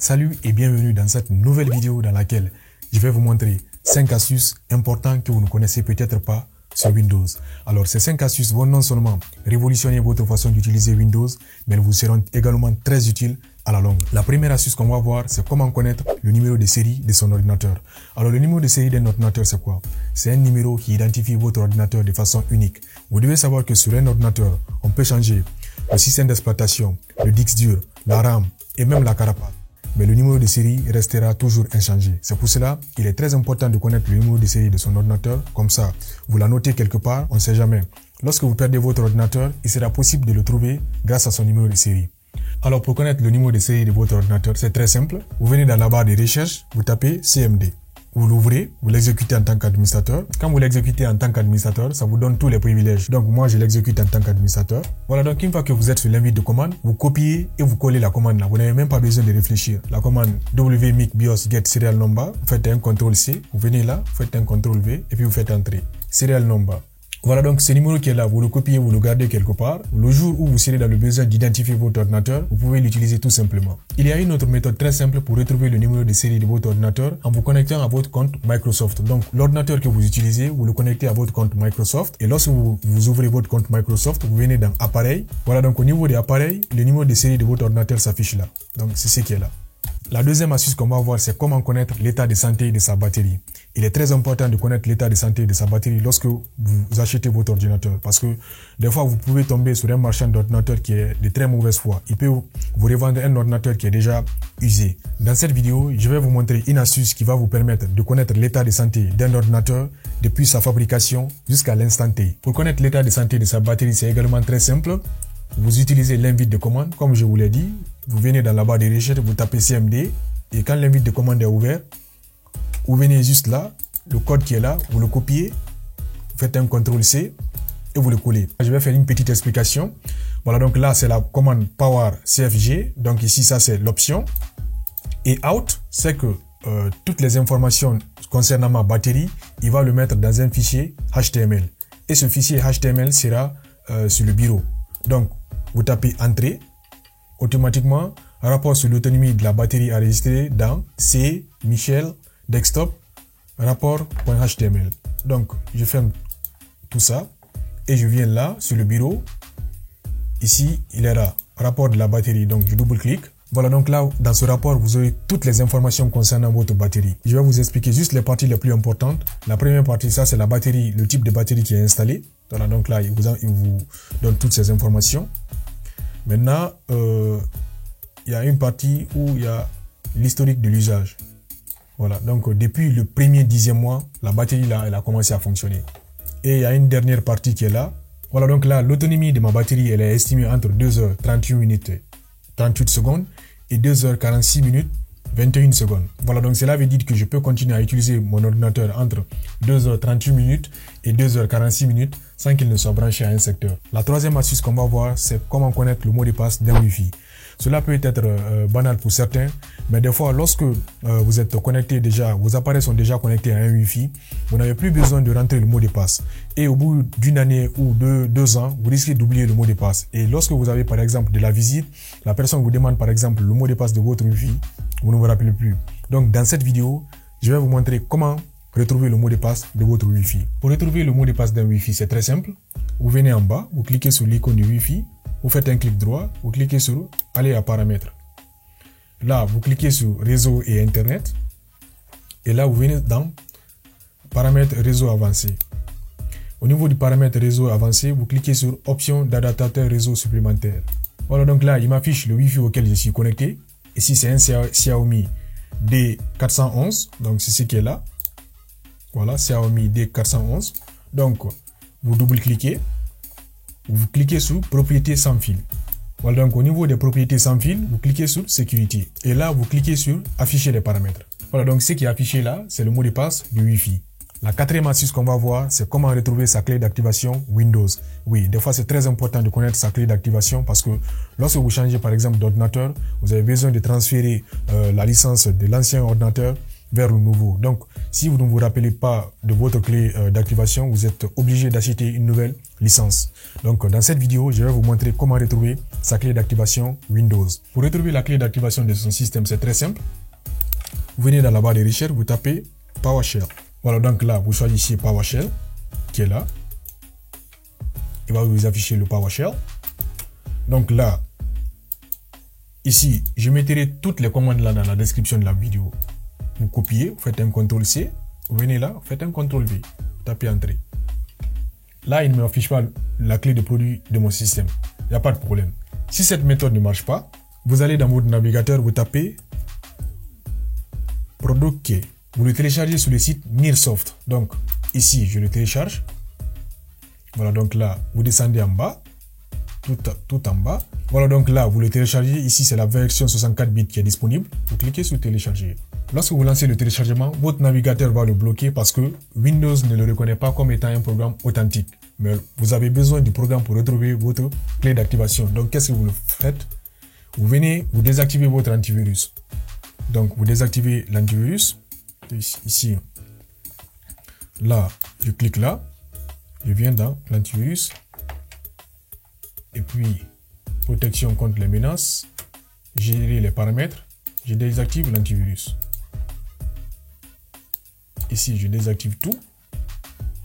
Salut et bienvenue dans cette nouvelle vidéo dans laquelle je vais vous montrer 5 astuces importantes que vous ne connaissez peut-être pas sur Windows. Alors ces 5 astuces vont non seulement révolutionner votre façon d'utiliser Windows, mais elles vous seront également très utiles à la longue. La première astuce qu'on va voir, c'est comment connaître le numéro de série de son ordinateur. Alors le numéro de série d'un ordinateur, c'est quoi? C'est un numéro qui identifie votre ordinateur de façon unique. Vous devez savoir que sur un ordinateur, on peut changer le système d'exploitation, le disque dur, la RAM et même la carapace. Mais le numéro de série restera toujours inchangé. C'est pour cela qu'il est très important de connaître le numéro de série de son ordinateur. Comme ça, vous la notez quelque part, on ne sait jamais. Lorsque vous perdez votre ordinateur, il sera possible de le trouver grâce à son numéro de série. Alors pour connaître le numéro de série de votre ordinateur, c'est très simple. Vous venez dans la barre de recherche, vous tapez CMD. Vous l'ouvrez, vous l'exécutez en tant qu'administrateur. Quand vous l'exécutez en tant qu'administrateur, ça vous donne tous les privilèges. Donc moi, je l'exécute en tant qu'administrateur. Voilà, donc une fois que vous êtes sur l'invite de commande, vous copiez et vous collez la commande là. Vous n'avez même pas besoin de réfléchir. La commande wmic bios get serial number, vous faites un CTRL-C, vous venez là, vous faites un CTRL-V et puis vous faites entrer. Serial number. Voilà donc ce numéro qui est là, vous le copiez, vous le gardez quelque part. Le jour où vous serez dans le besoin d'identifier votre ordinateur, vous pouvez l'utiliser tout simplement. Il y a une autre méthode très simple pour retrouver le numéro de série de votre ordinateur en vous connectant à votre compte Microsoft. Donc l'ordinateur que vous utilisez, vous le connectez à votre compte Microsoft et lorsque vous ouvrez votre compte Microsoft, vous venez dans Appareil. Voilà donc au niveau des appareils, le numéro de série de votre ordinateur s'affiche là. Donc c'est ce qui est là. La deuxième astuce qu'on va voir, c'est comment connaître l'état de santé de sa batterie. Il est très important de connaître l'état de santé de sa batterie lorsque vous achetez votre ordinateur. Parce que des fois, vous pouvez tomber sur un marchand d'ordinateur qui est de très mauvaise foi. Il peut vous revendre un ordinateur qui est déjà usé. Dans cette vidéo, je vais vous montrer une astuce qui va vous permettre de connaître l'état de santé d'un ordinateur depuis sa fabrication jusqu'à l'instant T. Pour connaître l'état de santé de sa batterie, c'est également très simple. Vous utilisez l'invite de commande, comme je vous l'ai dit. Vous venez dans la barre de recherche, vous tapez CMD. Et quand l'invite de commande est ouvert, vous venez juste là, le code qui est là, vous le copiez, vous faites un CTRL-C et vous le collez. Je vais faire une petite explication. Voilà, donc là, c'est la commande Power CFG. Donc ici, ça, c'est l'option. Et Out, c'est que toutes les informations concernant ma batterie, il va le mettre dans un fichier HTML. Et ce fichier HTML sera sur le bureau. Donc, vous tapez Entrée. Automatiquement, un rapport sur l'autonomie de la batterie enregistré dans C, Michel, Desktop, rapport.html. Donc, je ferme tout ça et je viens là, sur le bureau. Ici, il est là, rapport de la batterie. Donc, je double-clique. Voilà, donc là, dans ce rapport, vous aurez toutes les informations concernant votre batterie. Je vais vous expliquer juste les parties les plus importantes. La première partie, ça, c'est la batterie, le type de batterie qui est installé. Voilà, donc là, il vous donne toutes ces informations. Maintenant, il y a une partie où il y a l'historique de l'usage. Voilà, donc depuis le premier 10e mois, la batterie là, elle a commencé à fonctionner. Et il y a une dernière partie qui est là. Voilà, donc là, l'autonomie de ma batterie, elle est estimée entre 2h38 minutes 38 secondes et 2h46 minutes 21 secondes. Voilà, donc cela veut dire que je peux continuer à utiliser mon ordinateur entre 2h38 minutes et 2h46 minutes sans qu'il ne soit branché à un secteur. La troisième astuce qu'on va voir, c'est comment connaître le mot de passe d'un Wi-Fi. Cela peut être banal pour certains, mais des fois, lorsque vous êtes connecté déjà, vos appareils sont déjà connectés à un Wi-Fi, vous n'avez plus besoin de rentrer le mot de passe. Et au bout d'une année ou deux ans, vous risquez d'oublier le mot de passe. Et lorsque vous avez par exemple de la visite, la personne vous demande par exemple le mot de passe de votre Wi-Fi, vous ne vous rappelez plus. Donc dans cette vidéo, je vais vous montrer comment retrouver le mot de passe de votre Wi-Fi. Pour retrouver le mot de passe d'un Wi-Fi, c'est très simple. Vous venez en bas, vous cliquez sur l'icône du Wi-Fi, vous faites un clic droit, vous cliquez sur aller à paramètres. Là, vous cliquez sur réseau et internet. Et là, vous venez dans paramètres réseau avancé. Au niveau du paramètre réseau avancé, vous cliquez sur option d'adaptateur réseau supplémentaire. Voilà, donc là, il m'affiche le Wi-Fi auquel je suis connecté. Ici, c'est un Xiaomi D411. Donc, c'est ce qui est là. Voilà, Xiaomi D411. Donc, vous double-cliquez. Vous cliquez sur propriétés sans fil. Voilà, donc au niveau des propriétés sans fil, vous cliquez sur sécurité. Et là, vous cliquez sur afficher les paramètres. Voilà, donc ce qui est affiché là, c'est le mot de passe du Wi-Fi. La quatrième astuce qu'on va voir, c'est comment retrouver sa clé d'activation Windows. Oui, des fois, c'est très important de connaître sa clé d'activation parce que lorsque vous changez par exemple d'ordinateur, vous avez besoin de transférer la licence de l'ancien ordinateur vers le nouveau. Donc, si vous ne vous rappelez pas de votre clé d'activation, vous êtes obligé d'acheter une nouvelle licence. Donc, dans cette vidéo, je vais vous montrer comment retrouver sa clé d'activation Windows. Pour retrouver la clé d'activation de son système, c'est très simple. Vous venez dans la barre de recherche, vous tapez PowerShell. Voilà, donc là, vous choisissez PowerShell, qui est là. Il va vous afficher le PowerShell. Donc là, ici, je mettrai toutes les commandes là dans la description de la vidéo. Vous copiez, vous faites un CTRL-C, vous venez là, vous faites un CTRL-V, tapez Entrée. Là, il ne m'affiche pas la clé de produit de mon système. Il n'y a pas de problème. Si cette méthode ne marche pas, vous allez dans votre navigateur, vous tapez Product Key. Vous le téléchargez sur le site Nearsoft. Donc, ici, je le télécharge. Voilà, donc là, vous descendez en bas, tout en bas. Voilà, donc là, vous le téléchargez. Ici, c'est la version 64 bits qui est disponible. Vous cliquez sur Télécharger. Lorsque vous lancez le téléchargement, votre navigateur va le bloquer parce que Windows ne le reconnaît pas comme étant un programme authentique. Mais vous avez besoin du programme pour retrouver votre clé d'activation. Donc, qu'est-ce que vous faites? Vous venez, vous désactivez votre antivirus. Donc, vous désactivez l'antivirus. Ici, là, je clique là. Je viens dans l'antivirus. Et puis, protection contre les menaces. Gérer les paramètres. Je désactive l'antivirus. Ici, je désactive tout.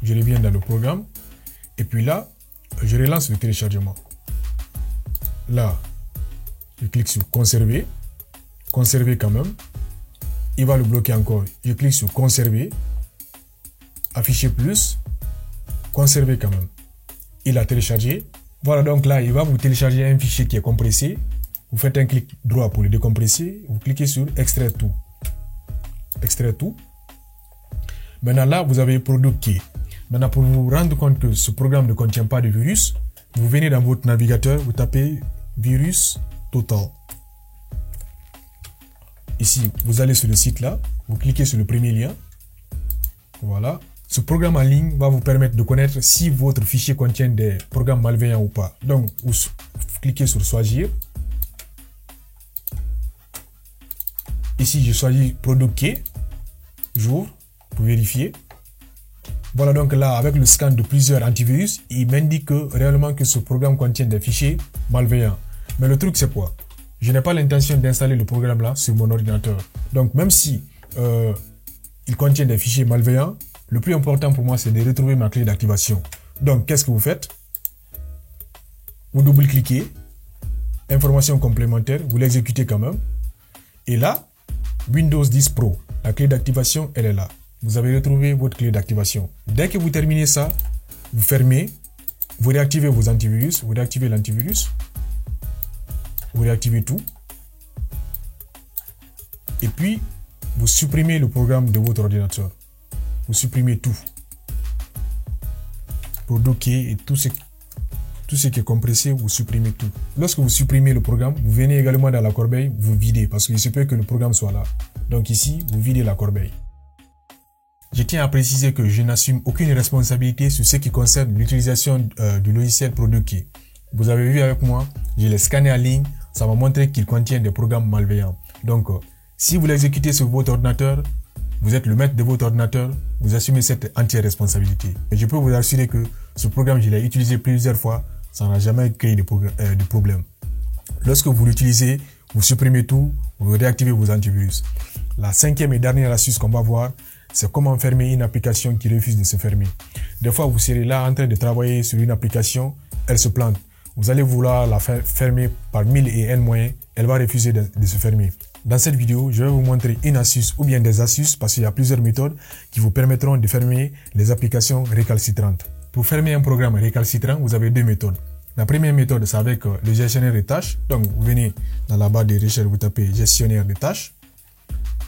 Je reviens dans le programme. Et puis là, je relance le téléchargement. Là, je clique sur Conserver. Conserver quand même. Il va le bloquer encore. Je clique sur Conserver. Afficher plus. Conserver quand même. Il a téléchargé. Voilà, donc là, il va vous télécharger un fichier qui est compressé. Vous faites un clic droit pour le décompresser. Vous cliquez sur Extraire tout. Extraire tout. Maintenant là, vous avez Product Key. Maintenant, pour vous rendre compte que ce programme ne contient pas de virus, vous venez dans votre navigateur, vous tapez Virus Total. Ici, vous allez sur le site là, vous cliquez sur le premier lien. Voilà. Ce programme en ligne va vous permettre de connaître si votre fichier contient des programmes malveillants ou pas. Donc, vous cliquez sur Choisir. Ici, je choisis Product Key. J'ouvre pour vérifier. Voilà, donc là, avec le scan de plusieurs antivirus, il m'indique réellement que ce programme contient des fichiers malveillants. Mais le truc, c'est quoi? Je n'ai pas l'intention d'installer le programme là sur mon ordinateur. Donc, même si il contient des fichiers malveillants, le plus important pour moi, c'est de retrouver ma clé d'activation. Donc, qu'est-ce que vous faites? Vous double-cliquez. Information complémentaire, vous l'exécutez quand même. Et là, Windows 10 Pro, la clé d'activation, elle est là. Vous avez retrouvé votre clé d'activation. Dès que vous terminez ça, vous fermez, vous réactivez vos antivirus, vous réactivez l'antivirus, vous réactivez tout. Et puis, vous supprimez le programme de votre ordinateur. Vous supprimez tout. Product Key et tout ce qui est compressé, vous supprimez tout. Lorsque vous supprimez le programme, vous venez également dans la corbeille, vous videz parce qu'il se peut que le programme soit là. Donc ici, vous videz la corbeille. Je tiens à préciser que je n'assume aucune responsabilité sur ce qui concerne l'utilisation du logiciel Product Key. Vous avez vu avec moi, je l'ai scanné en ligne, ça m'a montré qu'il contient des programmes malveillants. Donc, si vous l'exécutez sur votre ordinateur, vous êtes le maître de votre ordinateur, vous assumez cette entière responsabilité. Et je peux vous assurer que ce programme, je l'ai utilisé plusieurs fois, ça n'a jamais créé de problème. Lorsque vous l'utilisez, vous supprimez tout, vous réactivez vos antivirus. La cinquième et dernière astuce qu'on va voir, c'est comment fermer une application qui refuse de se fermer. Des fois, vous serez là en train de travailler sur une application, elle se plante. Vous allez vouloir la fermer par 1000 et 1 moyens, elle va refuser de se fermer. Dans cette vidéo, je vais vous montrer une astuce ou bien des astuces parce qu'il y a plusieurs méthodes qui vous permettront de fermer les applications récalcitrantes. Pour fermer un programme récalcitrant, vous avez deux méthodes. La première méthode, c'est avec le gestionnaire de tâches. Donc, vous venez dans la barre de recherche, vous tapez gestionnaire de tâches.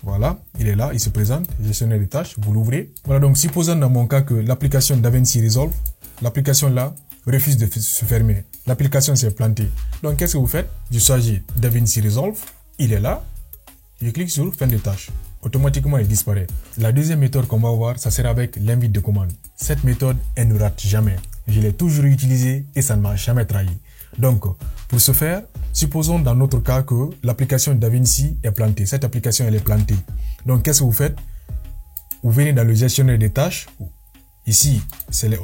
Voilà, il est là, il se présente, gestionnaire de tâches, vous l'ouvrez. Voilà, donc supposons dans mon cas que l'application DaVinci Resolve, l'application là refuse de se fermer. L'application s'est plantée. Donc, qu'est-ce que vous faites? Je choisis DaVinci Resolve, il est là. Je clique sur fin de tâche. Automatiquement, il disparaît. La deuxième méthode qu'on va voir, ça sera avec l'invite de commande. Cette méthode, elle ne rate jamais. Je l'ai toujours utilisée et ça ne m'a jamais trahi. Donc, pour ce faire, supposons dans notre cas que l'application DaVinci est plantée. Cette application, elle est plantée. Donc, qu'est-ce que vous faites? Vous venez dans le gestionnaire des tâches. Ici,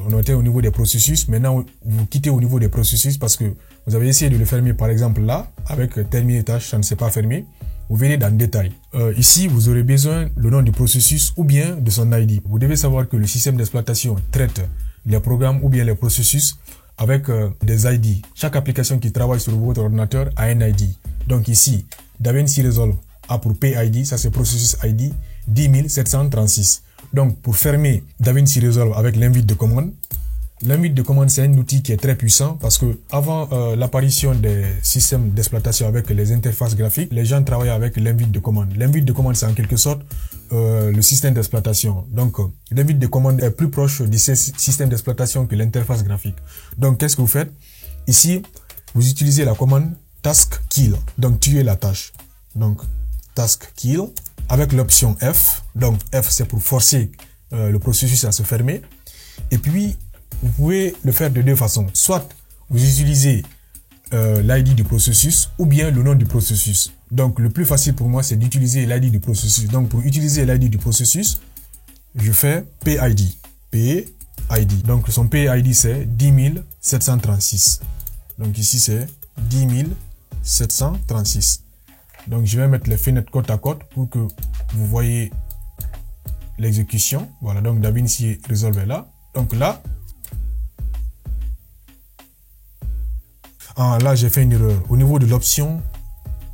on était au niveau des processus. Maintenant, vous quittez au niveau des processus parce que Vous avez essayé de le fermer par exemple là, avec terminer tâche, ça ne s'est pas fermé. Vous verrez dans le détail. Ici, vous aurez besoin du nom du processus ou bien de son ID. Vous devez savoir que le système d'exploitation traite les programmes ou bien les processus avec des ID. Chaque application qui travaille sur votre ordinateur a un ID. Donc ici, DaVinci Resolve a pour PID, ça c'est processus ID 10736. Donc pour fermer DaVinci Resolve avec l'invite de commande, l'invite de commande, c'est un outil qui est très puissant parce que avant l'apparition des systèmes d'exploitation avec les interfaces graphiques, les gens travaillaient avec l'invite de commande. L'invite de commande, c'est en quelque sorte le système d'exploitation. Donc, l'invite de commande est plus proche du système d'exploitation que l'interface graphique. Donc, qu'est-ce que vous faites? Ici, vous utilisez la commande task kill. Donc, tuer la tâche. Donc, task kill avec l'option F. Donc, F, c'est pour forcer le processus à se fermer. Et puis, vous pouvez le faire de deux façons. Soit vous utilisez l'ID du processus ou bien le nom du processus. Donc, le plus facile pour moi, c'est d'utiliser l'ID du processus. Donc, pour utiliser l'ID du processus, je fais PID. PID. Donc, son PID, c'est 10736. Donc, ici, c'est 10736. Donc, je vais mettre les fenêtres côte à côte pour que vous voyez l'exécution. Voilà, donc DaVinci Resolve est là. Donc là, là, j'ai fait une erreur. Au niveau de l'option,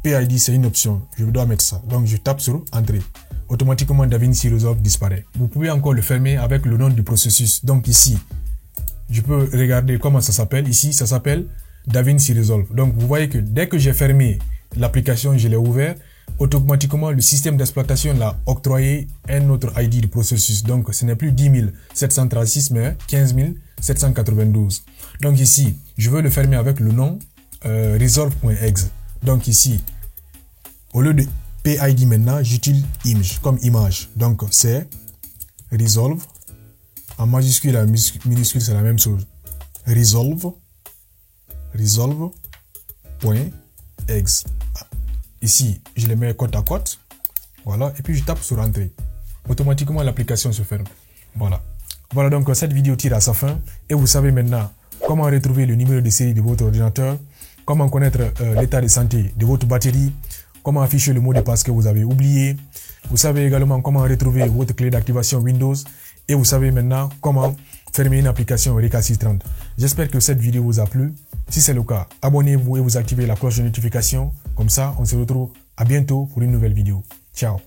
PID, c'est une option. Je dois mettre ça. Donc, je tape sur Entrée. Automatiquement, DaVinci Resolve disparaît. Vous pouvez encore le fermer avec le nom du processus. Donc, ici, je peux regarder comment ça s'appelle. Ici, ça s'appelle DaVinci Resolve. Donc, vous voyez que dès que j'ai fermé l'application, je l'ai ouvert, automatiquement, le système d'exploitation l'a octroyé un autre ID du processus. Donc, ce n'est plus 10736, mais 15792. Donc ici, je veux le fermer avec le nom resolve.exe. Donc ici, au lieu de PID maintenant, j'utilise image comme image. Donc c'est resolve. En majuscule et en minuscule, c'est la même chose. Resolve.exe. Ici, je les mets côte à côte. Voilà. Et puis je tape sur Entrée. Automatiquement, l'application se ferme. Voilà. Voilà, donc cette vidéo tire à sa fin. Et vous savez maintenant comment retrouver le numéro de série de votre ordinateur, comment connaître l'état de santé de votre batterie, comment afficher le mot de passe que vous avez oublié. Vous savez également comment retrouver votre clé d'activation Windows. Et vous savez maintenant comment fermer une application recalcitrante. J'espère que cette vidéo vous a plu. Si c'est le cas, abonnez-vous et vous activez la cloche de notification. Comme ça, on se retrouve à bientôt pour une nouvelle vidéo. Ciao.